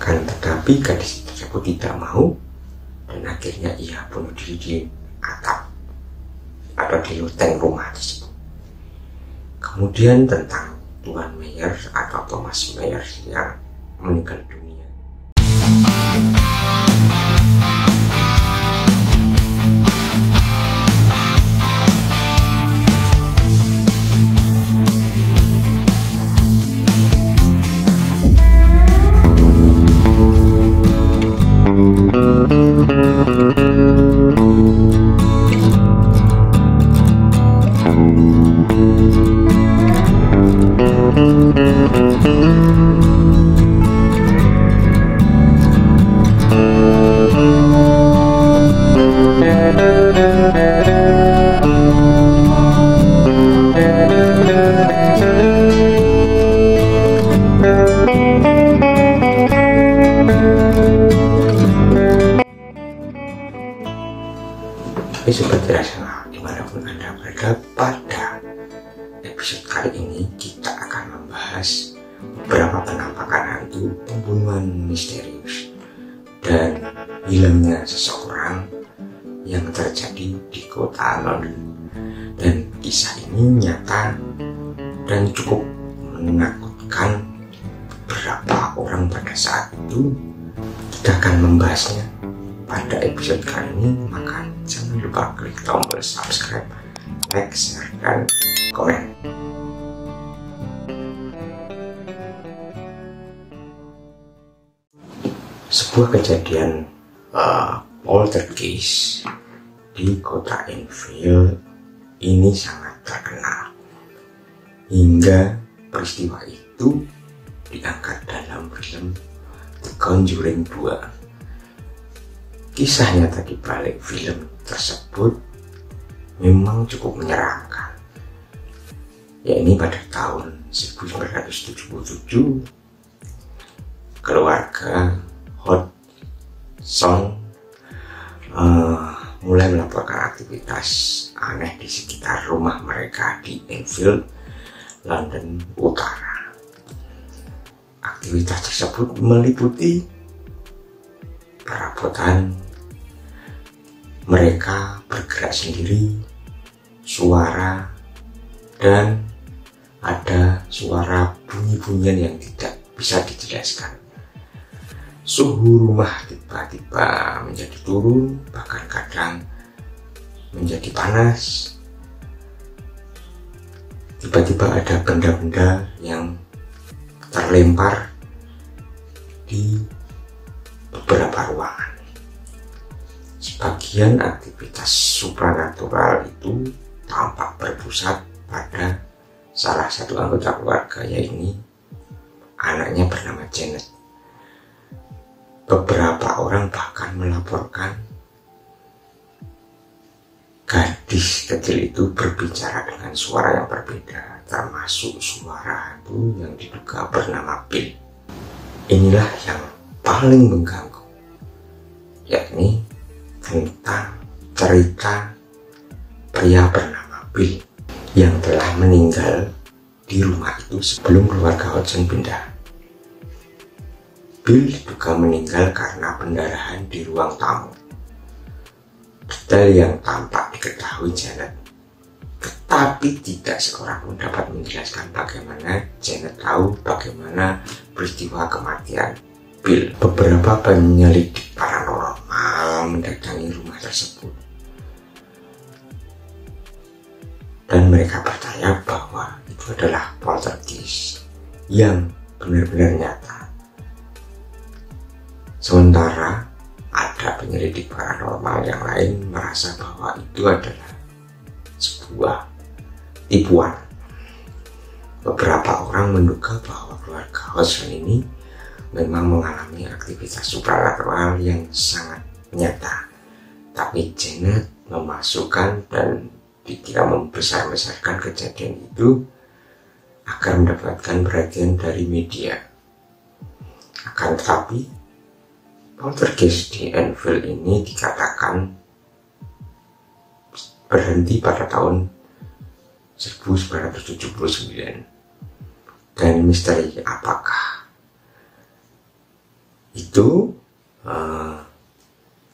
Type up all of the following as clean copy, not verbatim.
Akan tetapi gadis tersebut tidak mau, dan akhirnya ia bunuh diri di atap atau di loteng rumah tersebut. Kemudian tentang Tuan Meyer atau Thomas Meyer yang meninggal dunia. Tapi sobat rasional, dimanapun Anda berada, pada episode kali ini kita akan membahas beberapa penampakan hantu, pembunuhan misterius, dan hilangnya seseorang yang terjadi di kota London. Dan kisah ini nyata dan cukup menakutkan beberapa orang pada saat itu. Kita akan membahasnya pada episode kali ini, maka jangan lupa klik tombol subscribe, like, share, dan komen. Sebuah kejadian poltergeist di kota Enfield ini sangat terkenal hingga peristiwa itu diangkat dalam film The Conjuring 2. Kisah nyata di balik film tersebut memang cukup menyeramkan. Yakni pada tahun 1977, keluarga Hodgson mulai melaporkan aktivitas aneh di sekitar rumah mereka di Enfield, London Utara. Aktivitas tersebut meliputi perabotan, mereka bergerak sendiri, suara, dan ada suara bunyi-bunyian yang tidak bisa dijelaskan. Suhu rumah tiba-tiba menjadi turun, bahkan kadang menjadi panas. Tiba-tiba ada benda-benda yang terlempar di beberapa ruangan. Sebagian aktivitas supranatural itu tampak berpusat pada salah satu anggota keluarga, yaitu anaknya bernama Janet. Beberapa orang bahkan melaporkan gadis kecil itu berbicara dengan suara yang berbeda, termasuk suara hantu yang diduga bernama Bill. Inilah yang paling mengganggu, yakni tentang cerita pria bernama Bill yang telah meninggal di rumah itu sebelum keluarga Hodgson pindah. Bill diduga meninggal karena pendarahan di ruang tamu. Detail yang tampak diketahui Janet, tetapi tidak seorang pun dapat menjelaskan bagaimana Janet tahu bagaimana peristiwa kematian Bill. Beberapa penyelidik paranormal mendatangi rumah tersebut, dan mereka percaya bahwa itu adalah poltergeist yang benar-benar nyata. Sementara ada penyelidik paranormal yang lain merasa bahwa itu adalah sebuah tipuan. Beberapa orang menduga bahwa keluarga Hodgson ini memang mengalami aktivitas supranatural yang sangat nyata, tapi Janet memasukkan dan dikira membesar-besarkan kejadian itu agar mendapatkan perhatian dari media. Akan tetapi poltergeist di Enfield ini dikatakan berhenti pada tahun 1979. Dan misteri apakah itu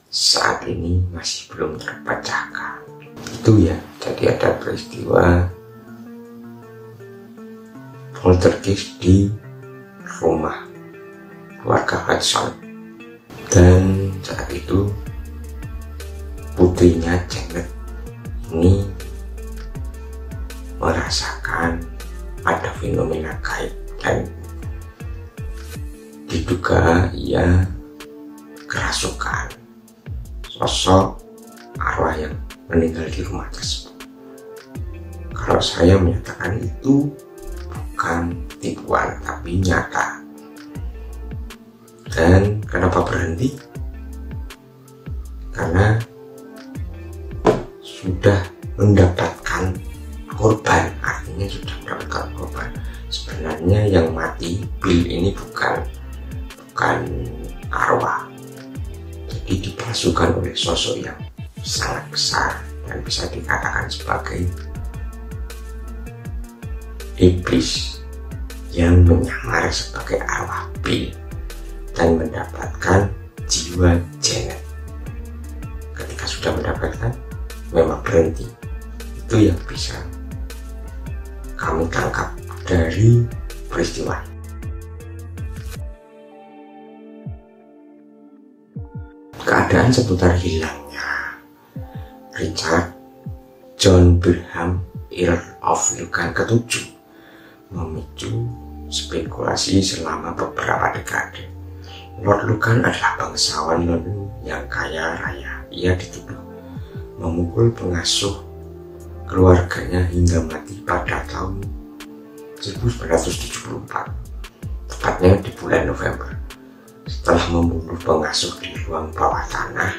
saat ini masih belum terpecahkan. Itu ya, jadi ada peristiwa poltergeist di rumah keluarga Hudson, dan saat itu putrinya Janet ini merasakan ada fenomena gaib dan diduga ia kerasukan sosok arwah yang meninggal di rumah tersebut. Kalau saya menyatakan itu bukan tipuan tapi nyata. Dan kenapa berhenti? Karena sudah mendapatkan korban, artinya sudah mendapatkan korban. Sebenarnya yang mati Bill ini bukan arwah, jadi dipalsukan oleh sosok yang sangat besar dan bisa dikatakan sebagai iblis yang menyamar sebagai arwah Bill dan mendapatkan jiwa Janet. Ketika sudah mendapatkan, memang berhenti. Itu yang bisa kami tangkap dari peristiwa. Keadaan seputar hilangnya Richard John Brigham Earl of Lucan ke-7 memicu spekulasi selama beberapa dekade. Lord Lucan adalah bangsawan London yang kaya raya. Ia dituduh memukul pengasuh keluarganya hingga mati pada tahun 1974, tepatnya di bulan November. Setelah membunuh pengasuh di ruang bawah tanah,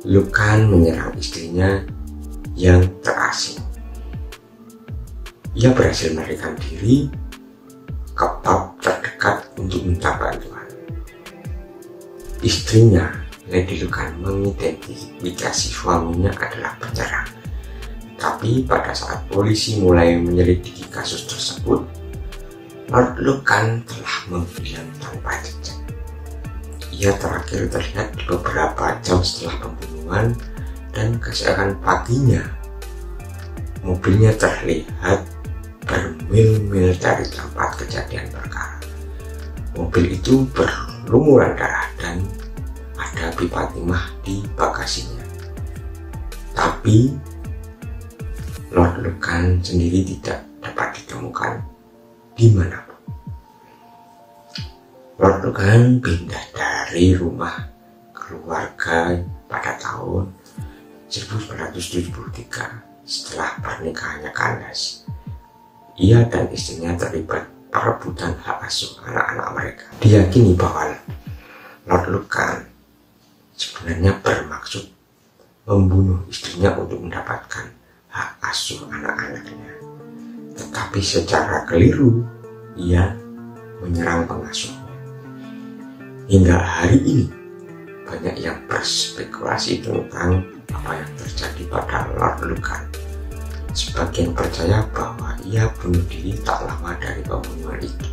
Lucan menyerang istrinya yang terasing. Ia berhasil melarikan diri ke pub terdekat untuk minta bantuan. Istrinya, Lady Lucan, mengidentifikasi suaminya adalah penyerang. Tapi pada saat polisi mulai menyelidiki kasus tersebut, Lord Lucan telah menghilang tanpa jejak. Ia terakhir terlihat beberapa jam setelah pembunuhan, dan keesokan paginya mobilnya terlihat bermil-mil dari tempat kejadian perkara. Mobil itu berlumuran darah dan ada pipa timah di bagasinya. Tapi Lord Lucan sendiri tidak dapat ditemukan dimanapun. Lord Lucan pindah dari rumah keluarga pada tahun 1973 setelah pernikahannya kandas. Ia dan istrinya terlibat perebutan hak asuh anak-anak mereka. Diyakini bahwa Lord Lucan sebenarnya bermaksud membunuh istrinya untuk mendapatkan hak asuh anak-anaknya. Tetapi secara keliru, ia menyerang pengasuhnya. Hingga hari ini, banyak yang berspekulasi tentang apa yang terjadi pada Lord Lucan. Sebagian percaya bahwa ia bunuh diri tak lama dari pembunuhan itu.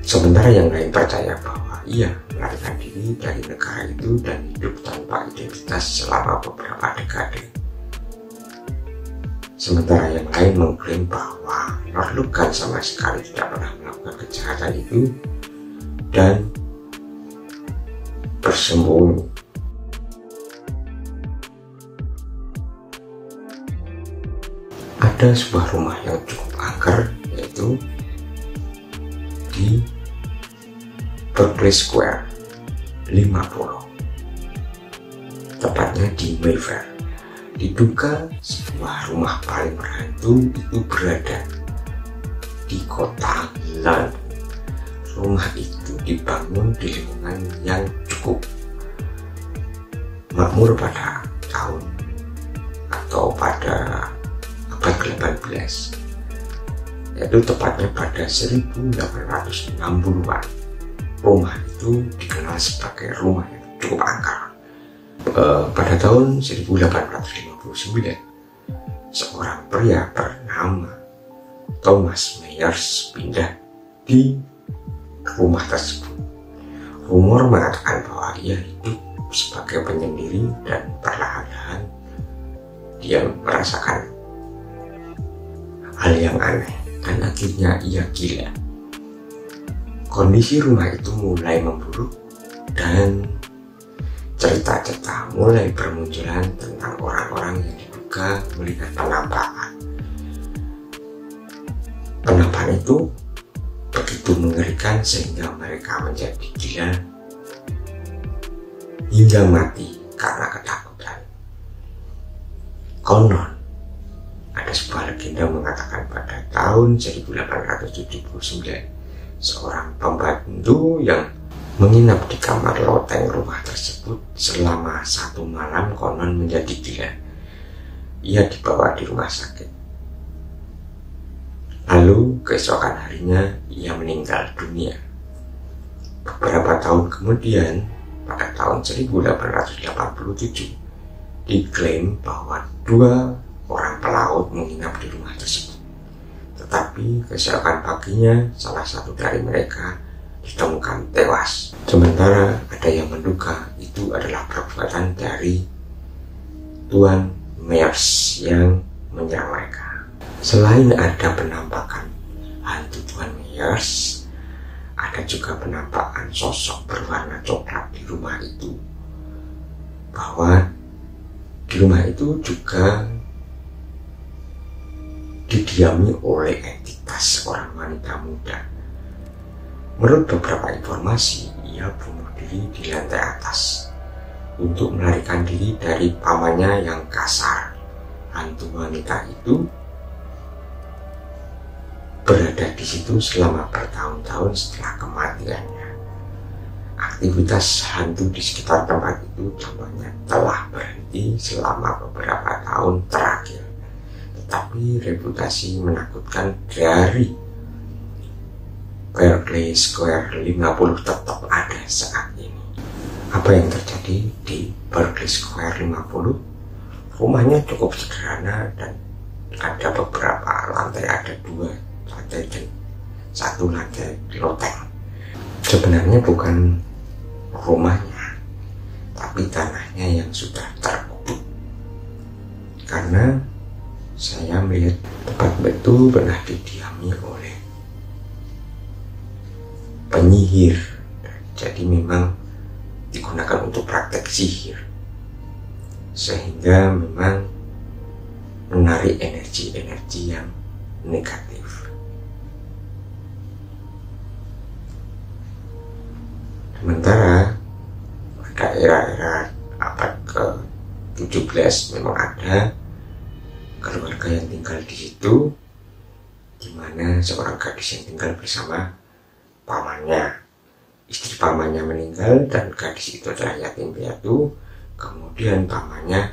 Sementara yang lain percaya bahwa ia melarikan diri dari negara itu dan hidup tanpa identitas selama beberapa dekade. Sementara yang lain mengklaim bahwa Lord Lucan sama sekali tidak pernah melakukan kejahatan itu dan bersembunyi. Ada sebuah rumah yang cukup angker, yaitu di Berkeley Square 50, tepatnya di Mayfair. Diduga sebuah rumah paling berhantu itu berada di kota London. Rumah itu dibangun di lingkungan yang cukup makmur pada tahun atau pada abad ke-18, yaitu tepatnya pada 1860-an. Rumah itu dikenal sebagai rumah yang cukup angker. Pada tahun 1859, seorang pria bernama Thomas Myers pindah di rumah tersebut. Rumor mengatakan bahwa ia hidup sebagai penyendiri dan perlahan-lahan dia merasakan hal yang aneh dan akhirnya ia gila. Kondisi rumah itu mulai memburuk dan cerita-cerita mulai bermunculan tentang orang-orang yang diduga melihat penampakan. Penampakan itu begitu mengerikan sehingga mereka menjadi gila hingga mati karena ketakutan. Konon, ada sebuah legenda mengatakan pada tahun 1879, seorang pembantu yang menginap di kamar loteng rumah tersebut selama 1 malam konon menjadi gila. Ia dibawa di rumah sakit. Lalu keesokan harinya ia meninggal dunia. Beberapa tahun kemudian, pada tahun 1887, diklaim bahwa 2 orang pelaut menginap di rumah tersebut. Tetapi keesokan paginya salah satu dari mereka ditemukan tewas. Sementara ada yang menduga itu adalah perbuatan dari Tuan Myers yang menyerang mereka. Selain ada penampakan hantu Tuan Myers, ada juga penampakan sosok berwarna coklat di rumah itu. Bahwa di rumah itu juga didiami oleh entitas seorang wanita muda. Menurut beberapa informasi, ia bunuh diri di lantai atas untuk melarikan diri dari pamannya yang kasar. Hantu wanita itu berada di situ selama bertahun-tahun setelah kematiannya. Aktivitas hantu di sekitar tempat itu tampaknya telah berhenti selama beberapa tahun terakhir. Tetapi reputasi menakutkan dari Berkeley Square 50 tetap ada saat ini. Apa yang terjadi di Berkeley Square 50? Rumahnya cukup sederhana dan ada beberapa lantai, ada 2 lantai dan 1 lantai loteng. Sebenarnya bukan rumahnya, tapi tanahnya yang sudah terkubur. Karena saya melihat tempat itu pernah didiami oleh penyihir, jadi memang digunakan untuk praktek sihir, sehingga memang menarik energi-energi yang negatif. Sementara pada era-era abad ke-17 memang ada keluarga yang tinggal di situ, di mana seorang gadis yang tinggal bersama pamannya. Istri pamannya meninggal dan gadis itu adalah yatim piatu. Kemudian pamannya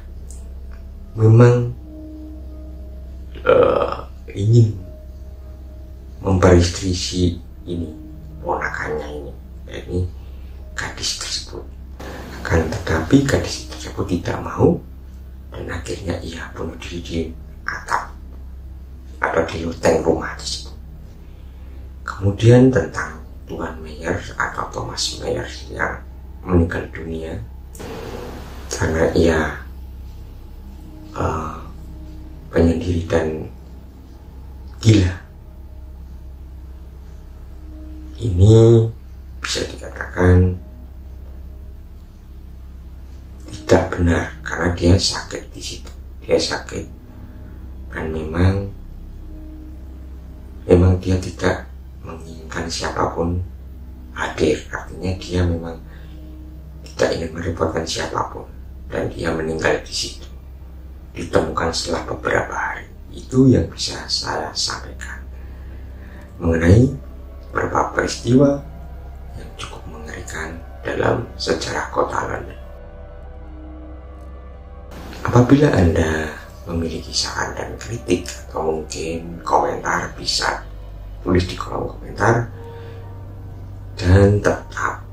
memang ingin memperistri si ini, ponakannya ini gadis tersebut. Akan tetapi gadis tersebut tidak mau dan akhirnya ia bunuh diri di atap atau di loteng rumah tersebut. Kemudian tentang Tuan Myers atau Thomas Myers yang meninggal dunia karena ia penyendiri dan gila. Ini bisa dikatakan tidak benar karena dia sakit di situ. Dia sakit dan memang dia tidak menginginkan siapapun hadir. Artinya dia memang tidak ingin merepotkan siapapun dan dia meninggal di situ. Ditemukan setelah beberapa hari. Itu yang bisa saya sampaikan mengenai beberapa peristiwa yang cukup mengerikan dalam sejarah kota London. Apabila Anda memiliki saran dan kritik atau mungkin komentar, bisa tulis di kolom komentar dan tetap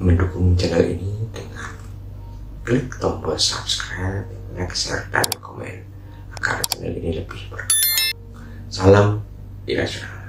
mendukung channel ini dengan klik tombol subscribe, like, share, dan komen agar channel ini lebih berkembang. Salam irrasional.